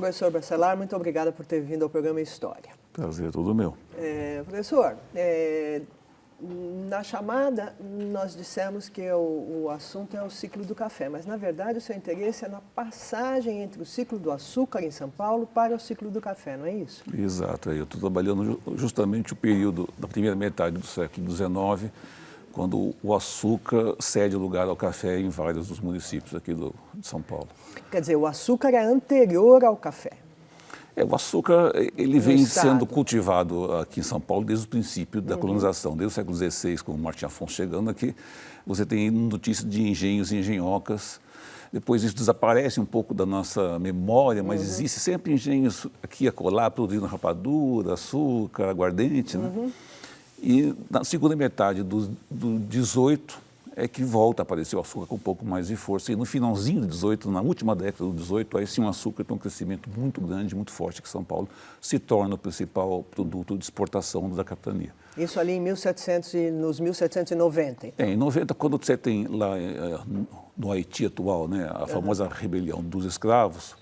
Professor Bacelar, muito obrigada por ter vindo ao programa História. Prazer é todo meu. Professor, na chamada nós dissemos que o assunto é o ciclo do café, mas na verdade o seu interesse é na passagem entre o ciclo do açúcar em São Paulo para o ciclo do café, não é isso? Exato, eu estou trabalhando justamente o período da primeira metade do século XIX, quando o açúcar cede lugar ao café em vários dos municípios aqui de São Paulo. Quer dizer, o açúcar é anterior ao café. O açúcar ele vem sendo cultivado aqui em São Paulo desde o princípio da colonização, desde o século XVI, com o Martim Afonso chegando aqui. Você tem notícias de engenhos e engenhocas. Depois isso desaparece um pouco da nossa memória, mas existe sempre engenhos aqui e acolá, produzindo rapadura, açúcar, aguardente, né? E na segunda metade do 18 é que volta a aparecer o açúcar com um pouco mais de força. E no finalzinho do 18, na última década do 18, aí sim o açúcar tem um crescimento muito grande, muito forte, que São Paulo se torna o principal produto de exportação da capitania. Isso ali em nos 1790? Então. Em 90, quando você tem lá no Haiti atual, né, a famosa rebelião dos escravos,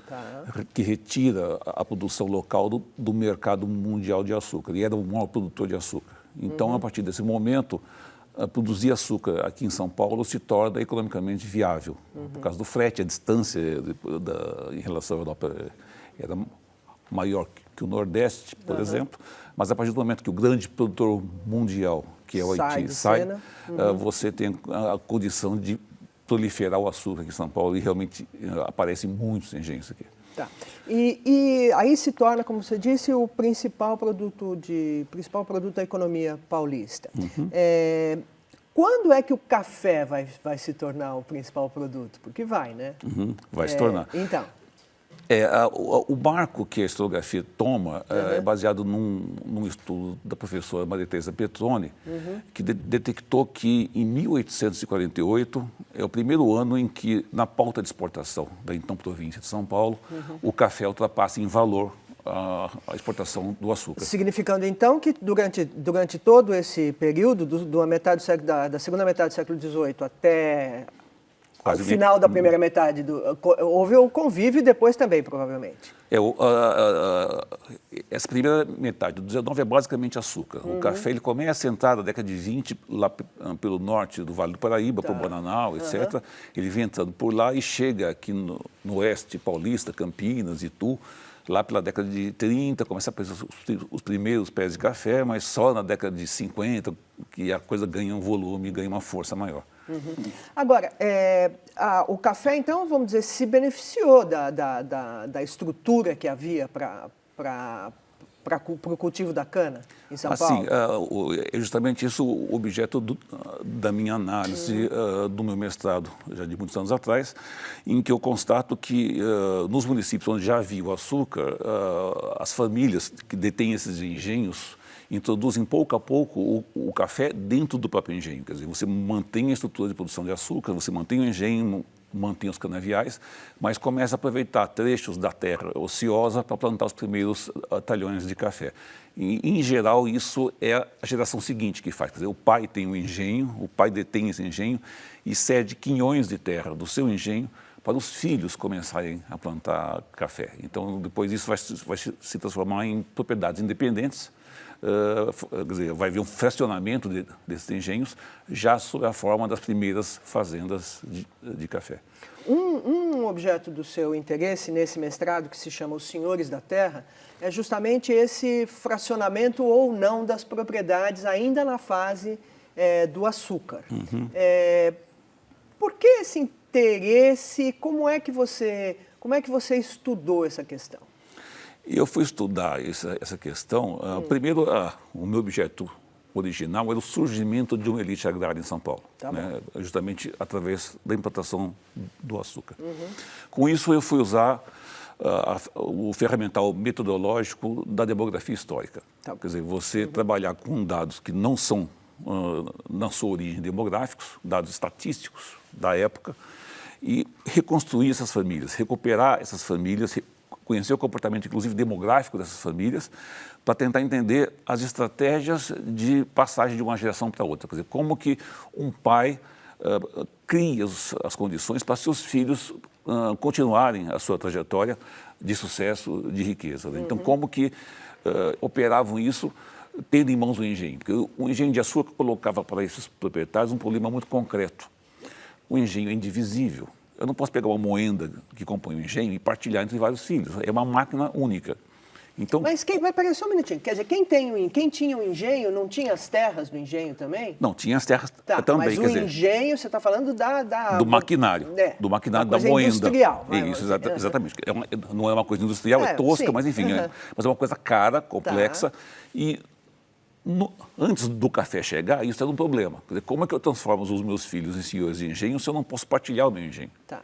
que retira a produção local do mercado mundial de açúcar. E era o maior produtor de açúcar. Então, a partir desse momento, produzir açúcar aqui em São Paulo se torna economicamente viável. Por causa do frete, a distância em relação à Europa era maior que o Nordeste, por exemplo. Mas a partir do momento que o grande produtor mundial, que é o Haiti, sai, você tem a condição de proliferar o açúcar aqui em São Paulo e realmente aparecem muitos engenhos aqui. Tá. E aí se torna, como você disse, o principal produto da economia paulista. Quando é que o café vai se tornar o principal produto? Porque vai, né? Vai se tornar. Então. O marco que a historiografia toma é baseado num estudo da professora Maria Teresa Petroni, que detectou que em 1848 é o primeiro ano em que, na pauta de exportação da então província de São Paulo, o café ultrapassa em valor a exportação do açúcar. Significando, então, que durante todo esse período, da segunda metade do século XVIII até o final da primeira metade, houve o convívio depois também, provavelmente. Essa primeira metade do XIX é basicamente açúcar. O café ele começa a entrar na década de 20, lá pelo norte do Vale do Paraíba, para o Bananal, etc. Ele vem entrando por lá e chega aqui no oeste paulista, Campinas, Itu. Lá pela década de 30, começa a aparecer os primeiros pés de café, mas só na década de 50 que a coisa ganha um volume, ganha uma força maior. Agora, o café, então, vamos dizer, se beneficiou da estrutura que havia para o cultivo da cana em São Paulo? É justamente isso o objeto da minha análise do meu mestrado, já de muitos anos atrás, em que eu constato que nos municípios onde já havia o açúcar, as famílias que detêm esses engenhos introduzem pouco a pouco o café dentro do próprio engenho. Quer dizer, você mantém a estrutura de produção de açúcar, você mantém o engenho, mantém os canaviais, mas começa a aproveitar trechos da terra ociosa para plantar os primeiros talhões de café. E, em geral, isso é a geração seguinte que faz. Quer dizer, o pai tem um engenho, o pai detém esse engenho e cede quinhões de terra do seu engenho para os filhos começarem a plantar café. Então, depois isso vai se transformar em propriedades independentes. Quer dizer, vai haver um fracionamento desses engenhos já sob a forma das primeiras fazendas de café. Um objeto do seu interesse nesse mestrado, que se chama Os Senhores da Terra, é justamente esse fracionamento ou não das propriedades ainda na fase do açúcar. Por que esse interesse? Como é que você estudou essa questão? Eu fui estudar essa questão. Primeiro, o meu objeto original era o surgimento de uma elite agrária em São Paulo, né, justamente através da implantação do açúcar. Com isso, eu fui usar o ferramental metodológico da demografia histórica. Quer dizer, você trabalhar com dados que não são, na sua origem, demográficos, dados estatísticos da época, e reconstruir essas famílias, recuperar essas famílias, conhecer o comportamento, inclusive, demográfico dessas famílias, para tentar entender as estratégias de passagem de uma geração para outra. Quer dizer, como que um pai cria as condições para seus filhos continuarem a sua trajetória de sucesso, de riqueza. Né? Então, como que operavam isso tendo em mãos o engenho? Porque o engenho de açúcar colocava para esses proprietários um problema muito concreto. O engenho é indivisível. Eu não posso pegar uma moenda que compõe o engenho e partilhar entre vários filhos. É uma máquina única. Então, mas peraí só um minutinho. Quer dizer, quem tinha o engenho não tinha as terras do engenho também? não, tinha as terras também. Mas o engenho, você está falando do maquinário. Do maquinário da moenda. Industrial. Isso, exatamente. Não é uma coisa industrial, é tosca, sim. Mas enfim, mas é uma coisa cara, complexa. E antes do café chegar, isso era um problema. Quer dizer, como é que eu transformo os meus filhos em senhores de engenho se eu não posso partilhar o meu engenho? Tá.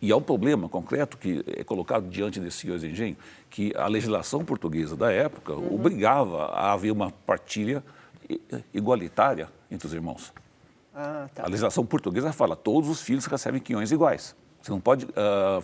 E há um problema concreto que é colocado diante desses senhores de engenho, que a legislação portuguesa da época obrigava a haver uma partilha igualitária entre os irmãos. Tá. A legislação portuguesa fala que todos os filhos recebem quinhões iguais. Você não pode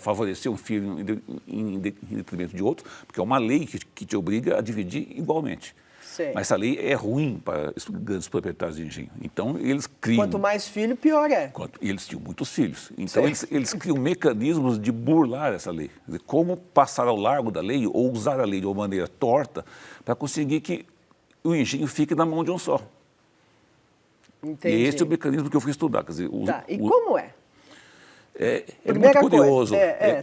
favorecer um filho em detrimento de outro, porque é uma lei que te obriga a dividir igualmente. Sei. Mas essa lei é ruim para os grandes proprietários de engenho. Então, eles criam... Quanto mais filho, pior é. E eles tinham muitos filhos. Então, eles criam mecanismos de burlar essa lei. Quer dizer, como passar ao largo da lei ou usar a lei de uma maneira torta para conseguir que o engenho fique na mão de um só. Entendi. E esse é o mecanismo que eu fui estudar. Quer dizer, E como é? É muito curioso.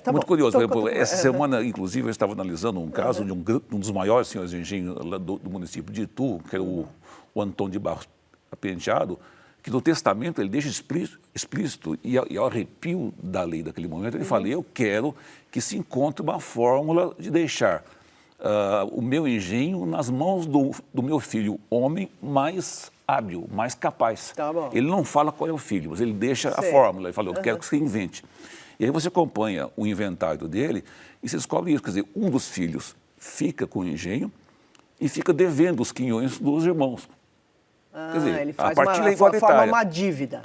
Tá muito bom. curioso. Por exemplo, essa semana, inclusive, eu estava analisando um caso de um dos maiores senhores de engenho lá do município de Itu, que é o Antônio de Barros Penteado, que no testamento ele deixa explícito e ao arrepio da lei daquele momento, ele fala, eu quero que se encontre uma fórmula de deixar o meu engenho nas mãos do meu filho homem mais hábil, mais capaz. Tá bom. Ele não fala qual é o filho, mas ele deixa a fórmula. Ele fala, eu quero que você invente. E aí você acompanha o inventário dele e você descobre isso. Quer dizer, um dos filhos fica com o engenho e fica devendo os quinhões dos irmãos. Quer dizer, ele faz forma uma dívida.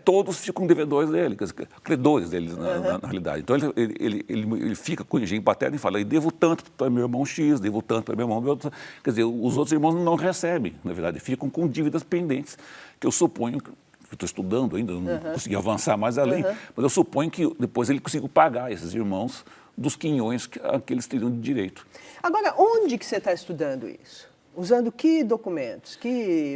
Todos ficam devedores dele, credores dele, na realidade. Então, ele fica com o engenho paterno e fala, eu devo tanto para meu irmão X, devo tanto para meu irmão... Quer dizer, os outros irmãos não recebem, na verdade, ficam com dívidas pendentes, que eu suponho... Eu estou estudando ainda, não consegui avançar mais além, mas eu suponho que depois ele consiga pagar esses irmãos dos quinhões que eles teriam de direito. Agora, onde que você está estudando isso? Usando que documentos?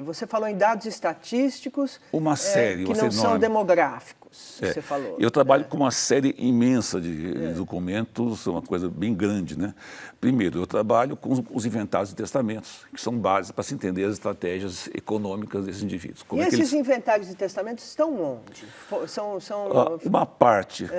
Você falou em dados estatísticos uma série, que não são demográficos, que você falou. Eu trabalho com uma série imensa de documentos, uma coisa bem grande, né? Primeiro, eu trabalho com os inventários de testamentos, que são bases para se entender as estratégias econômicas desses indivíduos. Como esses inventários de testamentos estão onde? Uma parte...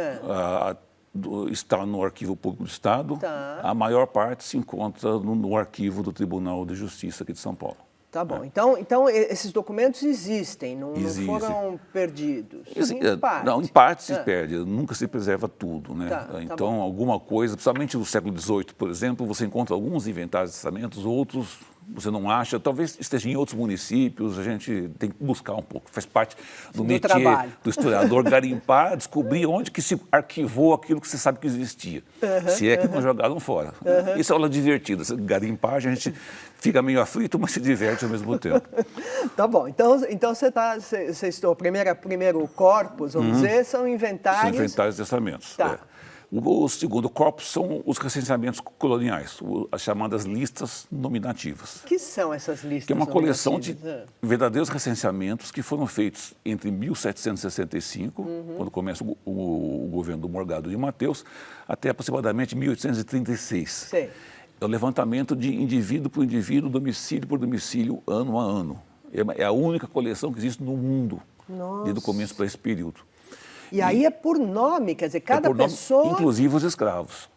está no Arquivo Público do Estado, a maior parte se encontra no arquivo do Tribunal de Justiça aqui de São Paulo. Tá bom. Então esses documentos existem, não foram perdidos? Em parte. Não, em parte se perde, nunca se preserva tudo. Né? Então, alguma coisa, principalmente no século XVIII, por exemplo, você encontra alguns inventários de testamentos, outros você não acha, talvez esteja em outros municípios, a gente tem que buscar um pouco, faz parte do métier do historiador, garimpar, descobrir onde que se arquivou aquilo que você sabe que existia, se é que não jogaram fora. Isso é aula divertida, garimpar, a gente fica meio aflito, mas se diverte ao mesmo tempo. Tá bom, então você estou, primeiro corpus, vamos dizer, são inventários... São inventários de testamentos. O segundo corpus são os recenseamentos coloniais, as chamadas listas nominativas. O que são essas listas Que é uma coleção de verdadeiros recenseamentos que foram feitos entre 1765, quando começa o governo do Morgado de Mateus, até aproximadamente 1836. Sei. É o levantamento de indivíduo por indivíduo, domicílio por domicílio, ano a ano. É a única coleção que existe no mundo, desde o começo para esse período. E aí é por nome, quer dizer, cada pessoa... Inclusive os escravos.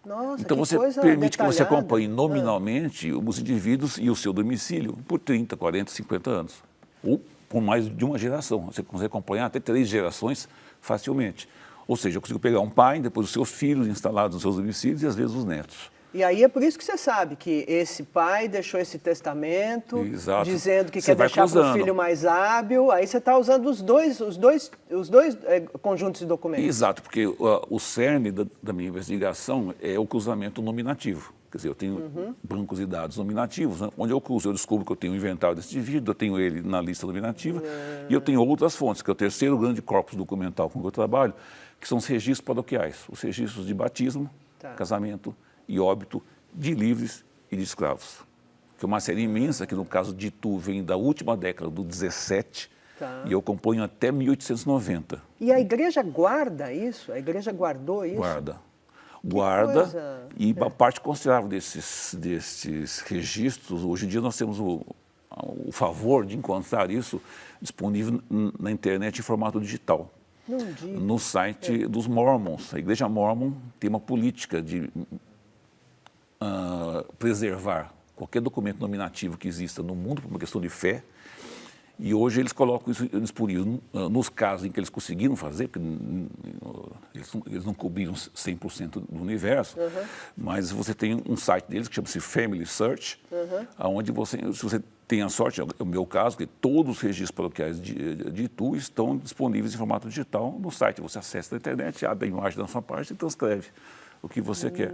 Nossa, então você permite que você acompanhe nominalmente os indivíduos e o seu domicílio por 30, 40, 50 anos. Ou por mais de uma geração. Você consegue acompanhar até 3 gerações facilmente. Ou seja, eu consigo pegar um pai, depois os seus filhos instalados nos seus domicílios e às vezes os netos. E aí é por isso que você sabe que esse pai deixou esse testamento, dizendo que quer deixar para o filho mais hábil. Aí você está usando os dois conjuntos de documentos. Exato, porque o cerne da minha investigação é o cruzamento nominativo. Quer dizer, eu tenho bancos de dados nominativos, né? Onde eu cruzo, eu descubro que eu tenho o inventário desse indivíduo, eu tenho ele na lista nominativa, e eu tenho outras fontes, que é o terceiro grande corpus documental com que eu trabalho, que são os registros paroquiais, os registros de batismo, casamento e óbito de livres e de escravos. Que é uma série imensa, que no caso de Itu vem da última década, do 17, e eu componho até 1890. E a igreja guarda isso? A igreja guardou isso? Guarda, e a parte considerável desses registros, hoje em dia nós temos o favor de encontrar isso disponível na internet em formato digital. No site dos Mormons. A Igreja Mormon tem uma política de preservar qualquer documento nominativo que exista no mundo por uma questão de fé. E hoje eles colocam isso disponível nos casos em que eles conseguiram fazer, porque eles não cobriram 100% do universo, mas você tem um site deles que chama-se Family Search, onde se você tem a sorte, é o meu caso, que todos os registros paroquiais de Itu estão disponíveis em formato digital no site. Você acessa na internet, abre a imagem da sua parte e transcreve o que você quer.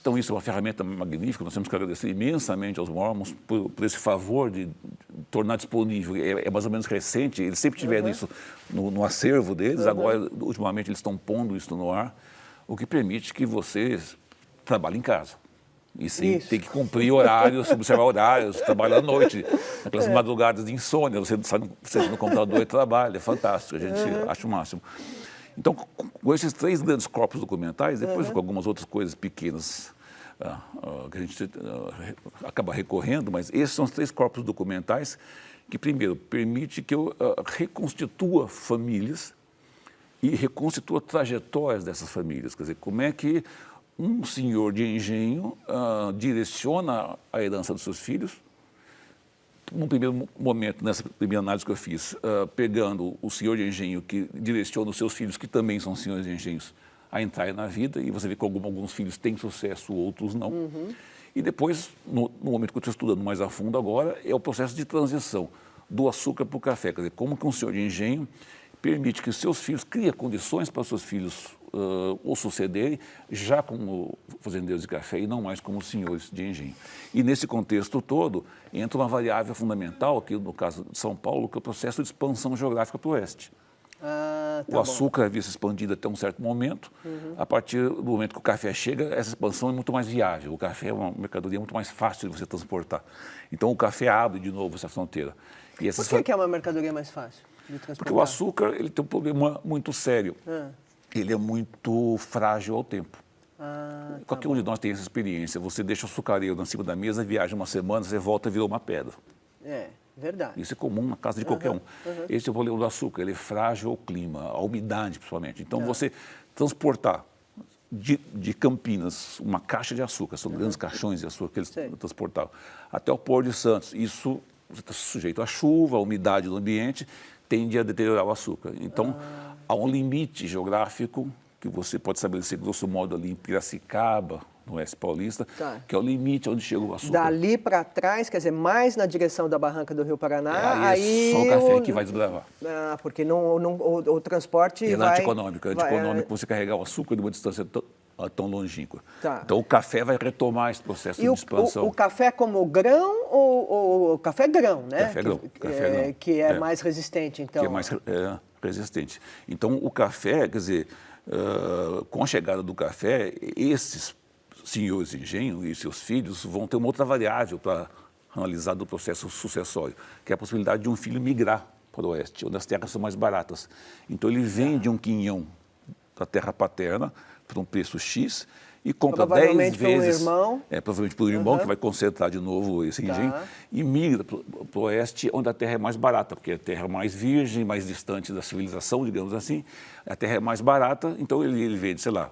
Então, isso é uma ferramenta magnífica, nós temos que agradecer imensamente aos Mormons por esse favor de tornar disponível. É mais ou menos recente, eles sempre tiveram isso no acervo deles, agora, ultimamente, eles estão pondo isso no ar, o que permite que você trabalhe em casa. E sem ter que cumprir horários, observar horários, trabalhar à noite, aquelas madrugadas de insônia, você sai no computador e trabalha, é fantástico, a gente acha o máximo. Então, com esses três grandes corpos documentais, depois com algumas outras coisas pequenas que a gente acaba recorrendo, mas esses são os três corpos documentais que, primeiro, permite que eu reconstitua famílias e reconstitua trajetórias dessas famílias. Quer dizer, como é que um senhor de engenho direciona a herança dos seus filhos. Num primeiro momento, nessa primeira análise que eu fiz, pegando o senhor de engenho que direciona os seus filhos, que também são senhores de engenhos, a entrarem na vida, e você vê que alguns filhos têm sucesso, outros não. E depois, no momento que eu estou estudando mais a fundo agora, é o processo de transição do açúcar para o café. Quer dizer, como que um senhor de engenho permite que os seus filhos, cria condições para os seus filhos o sucederem, já como fazendeiros de café e não mais como senhores de engenho. E nesse contexto todo, entra uma variável fundamental, aqui no caso de São Paulo, que é o processo de expansão geográfica para o oeste. O açúcar havia se expandido até um certo momento. A partir do momento que o café chega, essa expansão é muito mais viável. O café é uma mercadoria muito mais fácil de você transportar. Então, o café abre de novo essa fronteira. E Por que é uma mercadoria mais fácil de transportar? Porque o açúcar ele tem um problema muito sério. Ele é muito frágil ao tempo. Qualquer um de nós tem essa experiência. Você deixa o açucareiro na cima da mesa, viaja uma semana, você volta e virou uma pedra. Verdade. Isso é comum na casa de qualquer um. Esse é o problema do açúcar, ele é frágil ao clima, à umidade principalmente. Então, você transportar de Campinas uma caixa de açúcar, são grandes caixões de açúcar que eles transportavam, até o Porto de Santos, isso você está sujeito à chuva, à umidade do ambiente, tende a deteriorar o açúcar. Então, há um limite geográfico que você pode estabelecer, grosso modo, ali em Piracicaba, no oeste paulista, que é o limite onde chega o açúcar. Dali para trás, quer dizer, mais na direção da barranca do Rio Paraná, aí é só o café que vai desbravar. Porque o transporte é vai... antieconômico. É antieconômico você carregar o açúcar de uma distância tão longínqua. Então, o café vai retomar esse processo de expansão. O café como grão ou café grão, né? Café grão. Que é mais resistente, então. Que é mais resistente. Então, o café, quer dizer, com a chegada do café, esses senhores de engenho e seus filhos vão ter uma outra variável para analisar do processo sucessório, que é a possibilidade de um filho migrar para o oeste, onde as terras são mais baratas. Então, ele vende um quinhão da terra paterna por um preço X e compra 10 vezes... Provavelmente por um irmão, que vai concentrar de novo esse engenho, e migra para o oeste, onde a terra é mais barata, porque a terra é mais virgem, mais distante da civilização, digamos assim, a terra é mais barata, então ele vende, sei lá,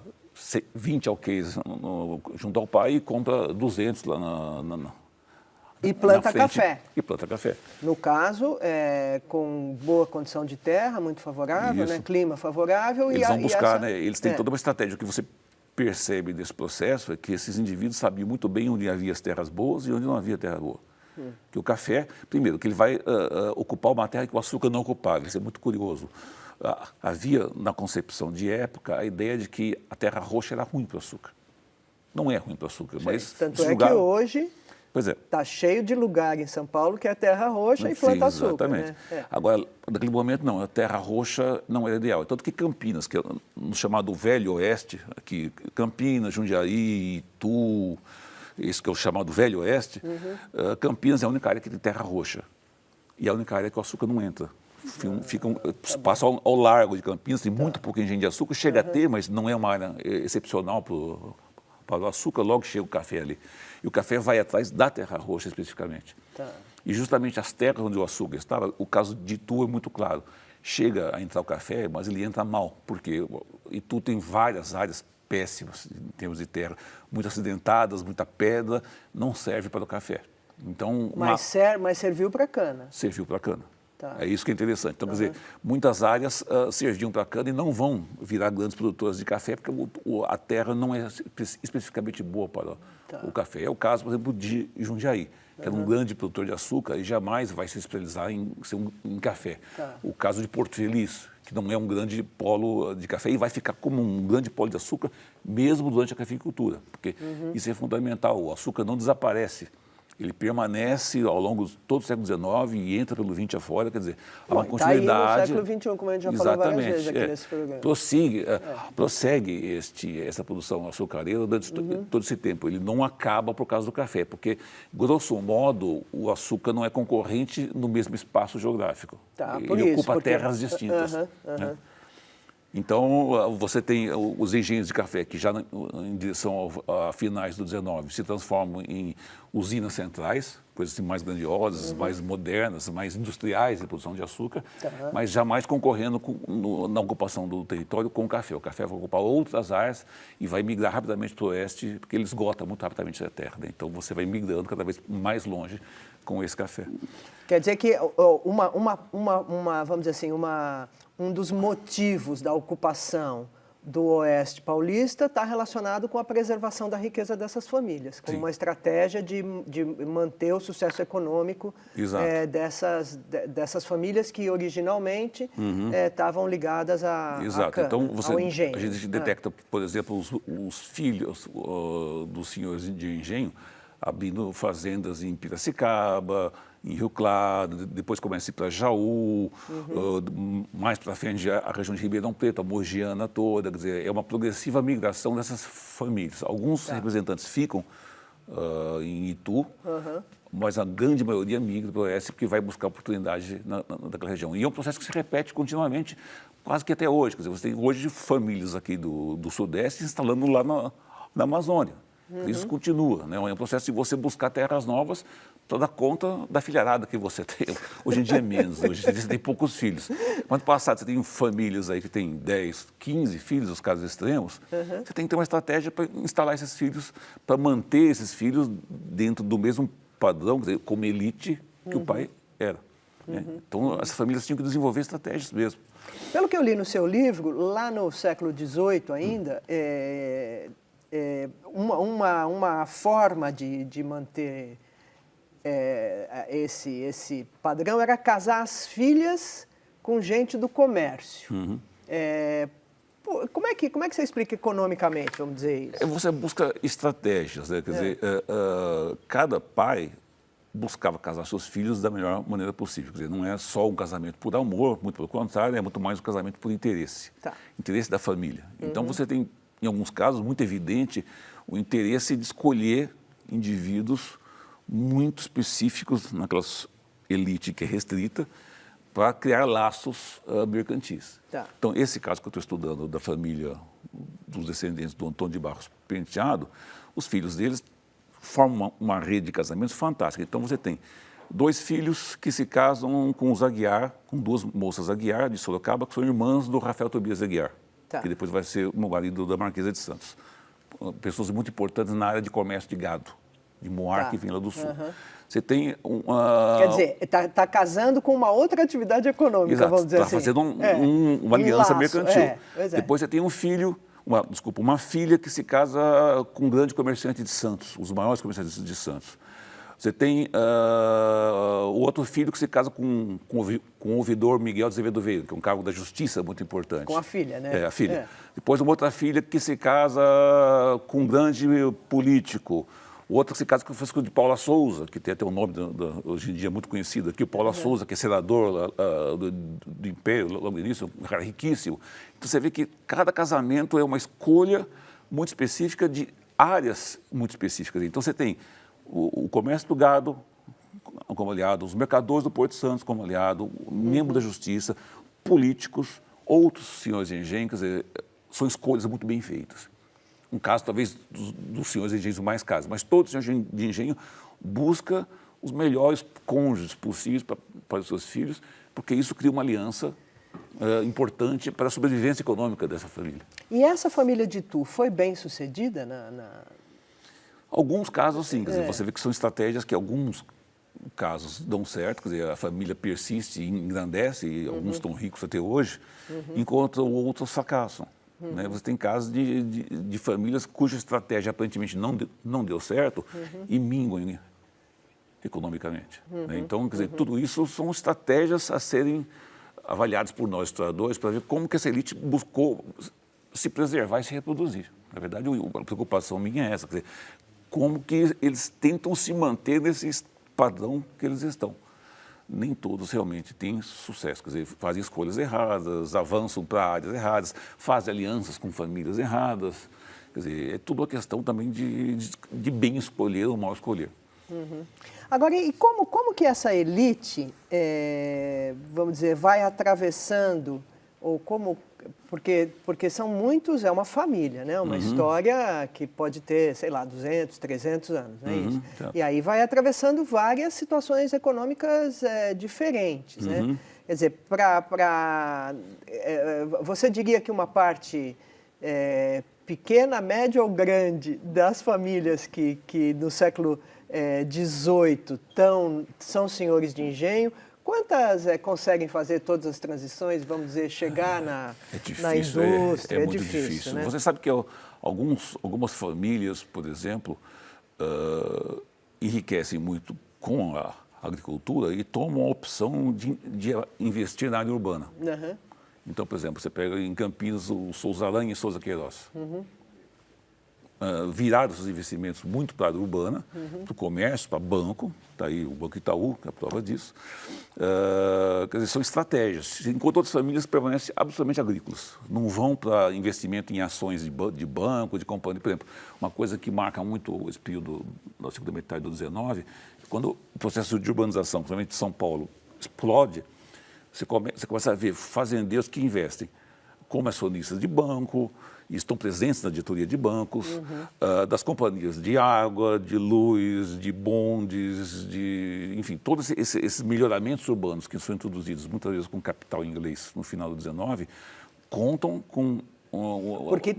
20 alqueires junto ao pai e compra 200 lá e planta café. E planta café. No caso, com boa condição de terra, muito favorável, né? Clima favorável. Eles vão buscar, né? Eles têm toda uma estratégia. O que você percebe desse processo é que esses indivíduos sabiam muito bem onde havia as terras boas e onde não havia terra boa. Que o café, primeiro, que ele vai ocupar uma terra que o açúcar não ocupava. Isso é muito curioso. Havia, na concepção de época, a ideia de que a terra roxa era ruim para o açúcar. não é ruim para o açúcar. Mas tanto é que hoje está cheio de lugar em São Paulo que é terra roxa e planta açúcar. Exatamente. Né? Agora, naquele momento, não, a terra roxa não era ideal. Tanto que Campinas, que é no chamado Velho Oeste, aqui, Campinas, Jundiaí, Itu, esse que é o chamado Velho Oeste, Campinas é a única área que tem terra roxa. E é a única área que o açúcar não entra. Passa ao largo de Campinas, tem muito pouco engenho de açúcar, chega a ter, mas não é uma área excepcional para o açúcar, logo chega o café ali. E o café vai atrás da terra roxa especificamente. E justamente as terras onde o açúcar estava, o caso de Itu é muito claro. Chega a entrar o café, mas ele entra mal, porque Itu tem várias áreas péssimas em termos de terra, muito acidentadas, muita pedra, não serve para o café. Então, mas serviu para a cana. Serviu para a cana. É isso que é interessante. Então, quer dizer, muitas áreas serviam para a cana e não vão virar grandes produtoras de café, porque a terra não é especificamente boa para o café. É o caso, por exemplo, de Jundiaí, que é um grande produtor de açúcar e jamais vai se especializar em café. O caso de Porto Feliz, que não é um grande polo de café e vai ficar como um grande polo de açúcar mesmo durante a cafeicultura, porque isso é fundamental. O açúcar não desaparece. Ele permanece ao longo de todo o século XIX e entra pelo XX afora, quer dizer, há uma continuidade... Tá aí no século XXI, como a gente já falou várias vezes aqui nesse programa. Prossegue essa produção açucareira durante todo esse tempo. Ele não acaba por causa do café, porque, grosso modo, o açúcar não é concorrente no mesmo espaço geográfico. Ele ocupa terras distintas. Né? Então, você tem os engenhos de café que já em direção a finais do XIX se transformam em usinas centrais, coisas assim mais grandiosas, mais modernas, mais industriais de produção de açúcar, mas jamais concorrendo na ocupação do território com o café. O café vai ocupar outras áreas e vai migrar rapidamente para o oeste, porque ele esgota muito rapidamente a terra. Né? Então, você vai migrando cada vez mais longe com esse café. Quer dizer que vamos dizer assim, um dos motivos da ocupação do Oeste Paulista está relacionado com a preservação da riqueza dessas famílias, como uma estratégia de manter o sucesso econômico dessas famílias que originalmente estavam ligadas à cana, então, ao engenho. A gente detecta, por exemplo, os filhos dos senhores de engenho abrindo fazendas em Piracicaba, em Rio Claro, depois começa a ir para Jaú, mais para frente a região de Ribeirão Preto, a Mogiana toda, quer dizer, é uma progressiva migração dessas famílias. Alguns representantes ficam em Itu, mas a grande maioria migra para o oeste porque vai buscar oportunidade naquela região. E é um processo que se repete continuamente, quase que até hoje. Quer dizer, você tem hoje famílias aqui do Sudeste instalando lá na Amazônia. Isso continua, né? É um processo de você buscar terras novas para dar conta da filharada que você tem. Hoje em dia é menos, hoje em dia você tem poucos filhos. Ano passado você tem famílias aí que têm 10, 15 filhos, os casos extremos, você tem que ter uma estratégia para instalar esses filhos, para manter esses filhos dentro do mesmo padrão, quer dizer, como elite que o pai era. Né? Então as famílias tinham que desenvolver estratégias mesmo. Pelo que eu li no seu livro, lá no século XVIII ainda, uma forma de manter esse padrão era casar as filhas com gente do comércio. Como é que você explica economicamente, vamos dizer isso? Você busca estratégias, né? Quer dizer, cada pai buscava casar seus filhos da melhor maneira possível. Quer dizer, não é só um casamento por amor, muito pelo contrário, é muito mais um casamento por interesse. Interesse da família. Então você tem, em alguns casos, muito evidente o interesse de escolher indivíduos muito específicos naquela elite que é restrita para criar laços mercantis. Então, esse caso que eu estou estudando da família dos descendentes do Antônio de Barros Penteado, os filhos deles formam uma rede de casamentos fantástica. Então, você tem 2 filhos que se casam com os Aguiar, com 2 moças Aguiar de Sorocaba, que são irmãs do Rafael Tobias Aguiar, que depois vai ser o marido da Marquesa de Santos. Pessoas muito importantes na área de comércio de gado, de Moar, que vem lá do sul. Você tem Quer dizer, está casando com uma outra atividade econômica, vamos dizer assim. Está fazendo uma aliança mercantil. Depois você tem um filho, uma filha que se casa com um grande comerciante de Santos, os maiores comerciantes de Santos. Você tem o outro filho que se casa com o ouvidor Miguel de Azevedo Veiga, que é um cargo da justiça muito importante. Com a filha, né? É, a filha. Depois uma outra filha que se casa com um grande político. O outro que se casa com o Francisco de Paula Souza, que tem até um nome hoje em dia muito conhecido aqui, o Paula Souza, que é senador do Império, logo no início, um cara riquíssimo. Então você vê que cada casamento é uma escolha muito específica de áreas muito específicas. Então você tem o comércio do gado como aliado, os mercadores do Porto Santos como aliado, membro da justiça, políticos, outros senhores de engenho, quer dizer, são escolhas muito bem feitas. Um caso, talvez, dos senhores de engenho mais caros, mas todo senhor de engenho busca os melhores cônjuges possíveis para os seus filhos, porque isso cria uma aliança importante para a sobrevivência econômica dessa família. E essa família de Itu foi bem sucedida Alguns casos, sim. Quer dizer, você vê que são estratégias que alguns casos dão certo, quer dizer, a família persiste e engrandece, e alguns estão ricos até hoje, enquanto outros fracassam. Né? Você tem casos de famílias cuja estratégia aparentemente não deu certo e minguam economicamente. Né? Então, quer dizer, tudo isso são estratégias a serem avaliadas por nós, historiadores, para ver como que essa elite buscou se preservar e se reproduzir. Na verdade, a preocupação minha é essa, quer dizer, como que eles tentam se manter nesse padrão que eles estão. Nem todos realmente têm sucesso, quer dizer, fazem escolhas erradas, avançam para áreas erradas, fazem alianças com famílias erradas. Quer dizer, é tudo uma questão também de bem escolher ou mal escolher. Agora, e como que essa elite, vamos dizer, vai atravessando, ou como... Porque são muitos, é uma família, né? Uma história que pode ter, sei lá, 200, 300 anos, não é isso? Certo. E aí vai atravessando várias situações econômicas diferentes, né? Quer dizer, você diria que uma parte pequena, média ou grande das famílias que no século XVIII são senhores de engenho, quantas conseguem fazer todas as transições, vamos dizer, chegar na indústria? É muito difícil. Né? Você sabe que algumas famílias, por exemplo, enriquecem muito com a agricultura e tomam a opção de investir na área urbana. Então, por exemplo, você pega em Campinas o Souza Aranha e Souza Queiroz. Viraram seus investimentos muito para a área urbana, para o comércio, para banco, está aí o Banco Itaú, que é a prova disso. Quer dizer, são estratégias, enquanto outras famílias permanecem absolutamente agrícolas, não vão para investimento em ações de banco, de companhia. Por exemplo, uma coisa que marca muito esse período da segunda metade do XIX, quando o processo de urbanização, principalmente de São Paulo, explode, você começa a ver fazendeiros que investem como acionistas de banco, e estão presentes na diretoria de bancos, das companhias de água, de luz, de bondes, enfim, todos esses melhoramentos urbanos que são introduzidos muitas vezes com capital inglês no final do XIX, contam com... Porque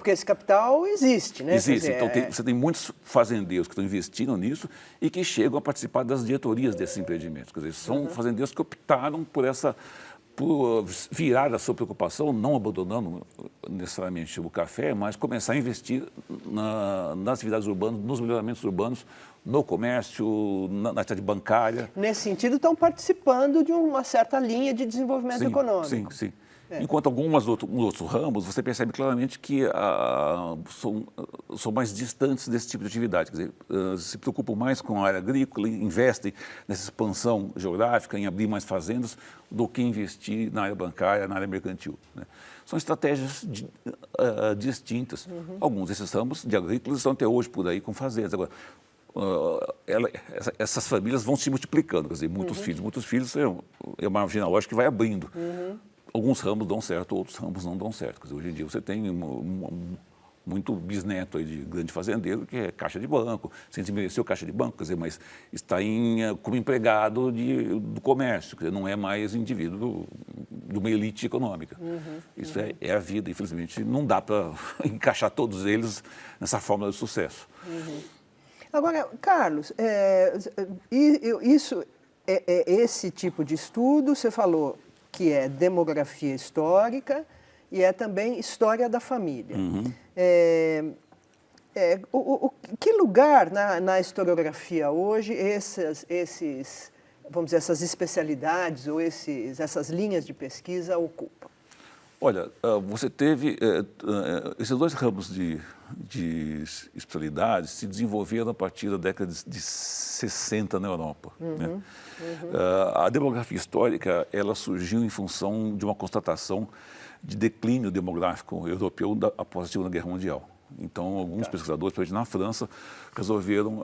esse capital existe, né? Existe. Então você tem muitos fazendeiros que estão investindo nisso e que chegam a participar das diretorias desses empreendimentos. Quer dizer, são fazendeiros que optaram por virar a sua preocupação, não abandonando necessariamente o café, mas começar a investir nas atividades urbanas, nos melhoramentos urbanos, no comércio, na atividade bancária. Nesse sentido, estão participando de uma certa linha de desenvolvimento econômico. Sim. Enquanto alguns outros ramos, você percebe claramente que são mais distantes desse tipo de atividade. Quer dizer, se preocupam mais com a área agrícola, investem nessa expansão geográfica, em abrir mais fazendas, do que investir na área bancária, na área mercantil. Né? São estratégias distintas. Alguns desses ramos de agrícolas estão até hoje por aí com fazendas. Agora, essas famílias vão se multiplicando, quer dizer, muitos filhos é uma genealógica que vai abrindo. Alguns ramos dão certo, outros ramos não dão certo. Quer dizer, hoje em dia você tem muito bisneto aí de grande fazendeiro que é caixa de banco, sem desmerecer o caixa de banco, quer dizer, mas está como empregado do comércio, quer dizer, não é mais indivíduo de uma elite econômica. Isso é a vida, infelizmente, não dá para encaixar todos eles nessa fórmula de sucesso. Agora, Carlos, esse tipo de estudo, você falou que é demografia histórica e é também história da família. Que lugar na historiografia hoje vamos dizer, essas especialidades ou essas linhas de pesquisa ocupam? Olha, você teve esses dois ramos de especialidades se desenvolveram a partir da década de 60 na Europa. Né? A demografia histórica ela surgiu em função de uma constatação de declínio demográfico europeu após a Segunda Guerra Mundial. Então, alguns pesquisadores, por exemplo, na França, resolveram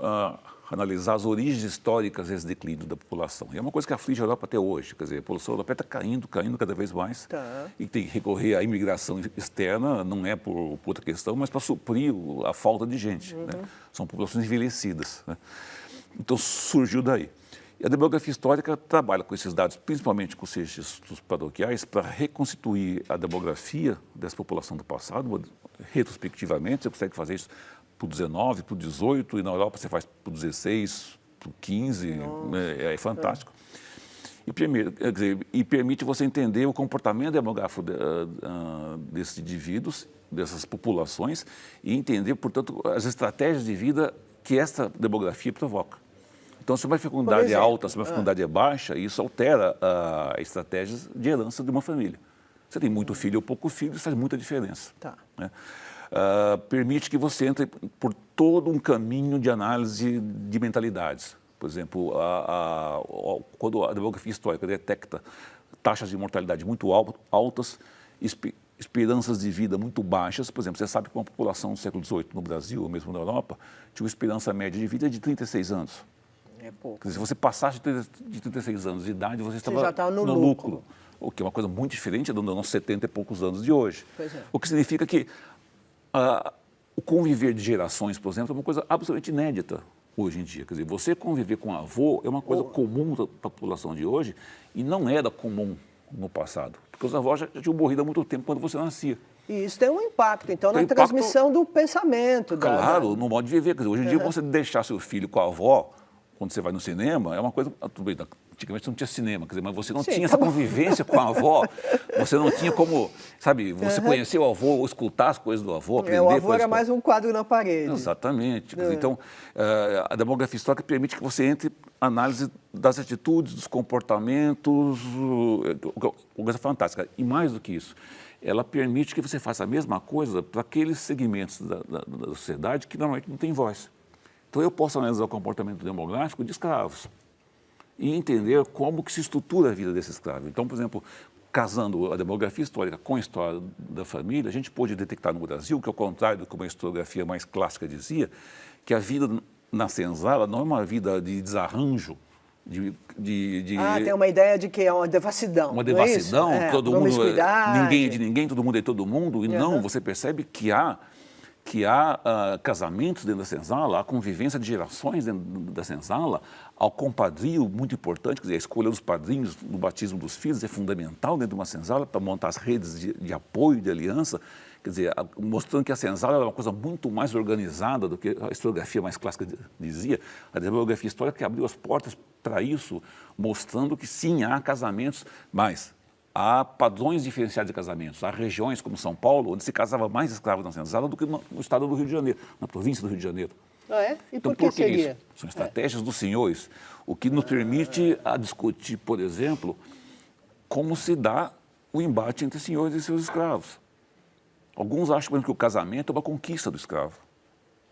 analisar as origens históricas desse declínio da população. E é uma coisa que aflige a Europa até hoje. Quer dizer, a população europeia está caindo cada vez mais. Tá. E tem que recorrer à imigração externa, não é por outra questão, mas para suprir a falta de gente. Né? São populações envelhecidas. Né? Então, surgiu daí. E a demografia histórica trabalha com esses dados, principalmente com os registros paroquiais, para reconstituir a demografia dessa população do passado, retrospectivamente. Você consegue fazer isso para o 19, para o 18, e na Europa você faz para o 16, para o 15, é fantástico. E permite você entender o comportamento demográfico desses indivíduos, dessas populações, e entender, portanto, as estratégias de vida que essa demografia provoca. Então, se uma fecundidade é alta, se uma fecundidade é baixa, isso altera estratégias de herança de uma família. Você tem muito filho ou pouco filho, isso faz muita diferença. Tá. Né? Permite que você entre por todo um caminho de análise de mentalidades. Por exemplo, quando a demografia histórica detecta taxas de mortalidade muito altas, esperanças de vida muito baixas. Por exemplo, você sabe que uma população do século XVIII no Brasil, ou mesmo na Europa, tinha uma esperança média de vida de 36 anos. É pouco. Quer dizer, se você passasse de 36 anos de idade, você estava já está no lucro. O que é uma coisa muito diferente dos nossos 70 e poucos anos de hoje. Pois é. O que significa que o conviver de gerações, por exemplo, é uma coisa absolutamente inédita hoje em dia. Quer dizer, você conviver com avô é uma coisa comum da população de hoje e não era comum no passado. Porque os avós já tinham morrido há muito tempo quando você nascia. E isso tem um impacto, então, na transmissão do pensamento. Claro, no modo de viver. Quer dizer, hoje em dia, você deixar seu filho com a avó, quando você vai no cinema, é uma coisa... Antigamente não tinha cinema, quer dizer, mas você não tinha essa convivência com a avó, você não tinha como, sabe, você conhecer o avô, ou escutar as coisas do avô, aprender... O avô era mais um quadro na parede. Exatamente. Quer dizer, então, a demografia histórica permite que você entre análise das atitudes, dos comportamentos, coisa fantástica. E mais do que isso, ela permite que você faça a mesma coisa para aqueles segmentos da sociedade que normalmente não têm voz. Então, eu posso analisar o comportamento demográfico de escravos e entender como que se estrutura a vida desse escravo. Então, por exemplo, casando a demografia histórica com a história da família, a gente pôde detectar no Brasil, que ao contrário do que uma historiografia mais clássica dizia, que a vida na senzala não é uma vida de desarranjo, tem uma ideia de que é uma devassidão. Uma devassidão, todo mundo, ninguém é de ninguém, todo mundo é de todo mundo, e não, você percebe que há casamentos dentro da senzala, há convivência de gerações dentro da senzala, há o compadrio muito importante, quer dizer, a escolha dos padrinhos no batismo dos filhos é fundamental dentro de uma senzala para montar as redes de apoio, de aliança, quer dizer, mostrando que a senzala é uma coisa muito mais organizada do que a historiografia mais clássica dizia. A demografia histórica que abriu as portas para isso, mostrando que sim, há casamentos, mas há padrões diferenciados de casamentos. Há regiões como São Paulo, onde se casava mais escravos na senzala do que no estado do Rio de Janeiro, na província do Rio de Janeiro. E então, por que seria? Isso? São estratégias dos senhores, o que nos permite a discutir, por exemplo, como se dá o embate entre senhores e seus escravos. Alguns acham, por exemplo, que o casamento é uma conquista do escravo.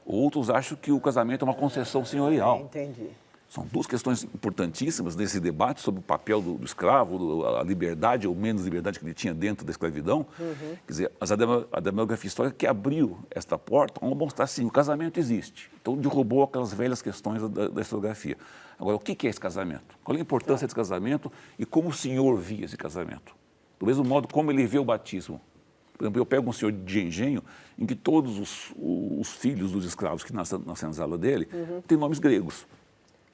Outros acham que o casamento é uma concessão senhorial. Entendi. São duas questões importantíssimas nesse debate sobre o papel do escravo, a liberdade ou menos liberdade que ele tinha dentro da escravidão. Quer dizer, a demografia histórica que abriu esta porta ao mostrar assim, o casamento existe. Então, derrubou aquelas velhas questões da historiografia. Agora, o que é esse casamento? Qual é a importância desse casamento e como o senhor via esse casamento? Do mesmo modo, como ele vê o batismo. Por exemplo, eu pego um senhor de engenho em que todos os filhos dos escravos que nascem na senzala dele têm nomes gregos.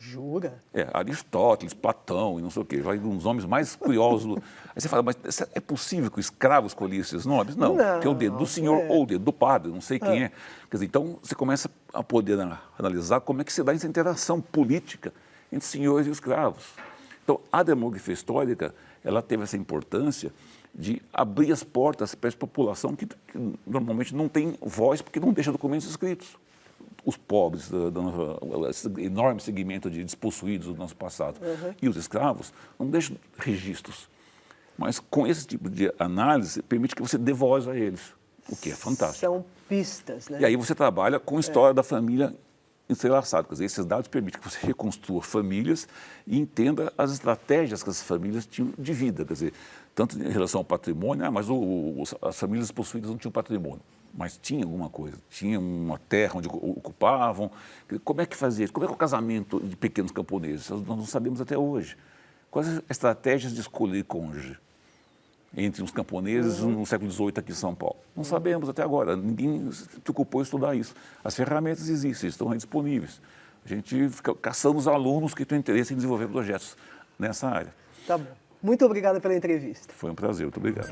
Jura? Aristóteles, Platão e não sei o quê, vai uns nomes mais curiosos. Aí você fala, mas é possível que o escravo escolhesse esses nomes? Não, porque é o dedo do senhor ou o dedo do padre, não sei quem é. Quer dizer, então você começa a poder analisar como é que se dá essa interação política entre senhores e escravos. Então, a demografia histórica, ela teve essa importância de abrir as portas para essa população que normalmente não tem voz porque não deixa documentos escritos. os pobres, esse enorme segmento de despossuídos do nosso passado, e os escravos, não deixam registros. Mas com esse tipo de análise, permite que você dê voz a eles, o que é fantástico. São pistas, né? E aí você trabalha com a história da família entrelaçada. Quer dizer, esses dados permitem que você reconstrua famílias e entenda as estratégias que essas famílias tinham de vida. Quer dizer, tanto em relação ao patrimônio, mas as famílias possuídas não tinham patrimônio, mas tinha alguma coisa. Tinha uma terra onde ocupavam. Como é que fazia isso? Como é que é o casamento de pequenos camponeses? Nós não sabemos até hoje. Quais as estratégias de escolher cônjuge entre os camponeses no século XVIII aqui em São Paulo? Não sabemos até agora, ninguém se preocupou em estudar isso. As ferramentas existem, estão aí disponíveis. A gente fica caçando os alunos que têm interesse em desenvolver projetos nessa área. Tá bom. Muito obrigada pela entrevista. Foi um prazer, muito obrigado.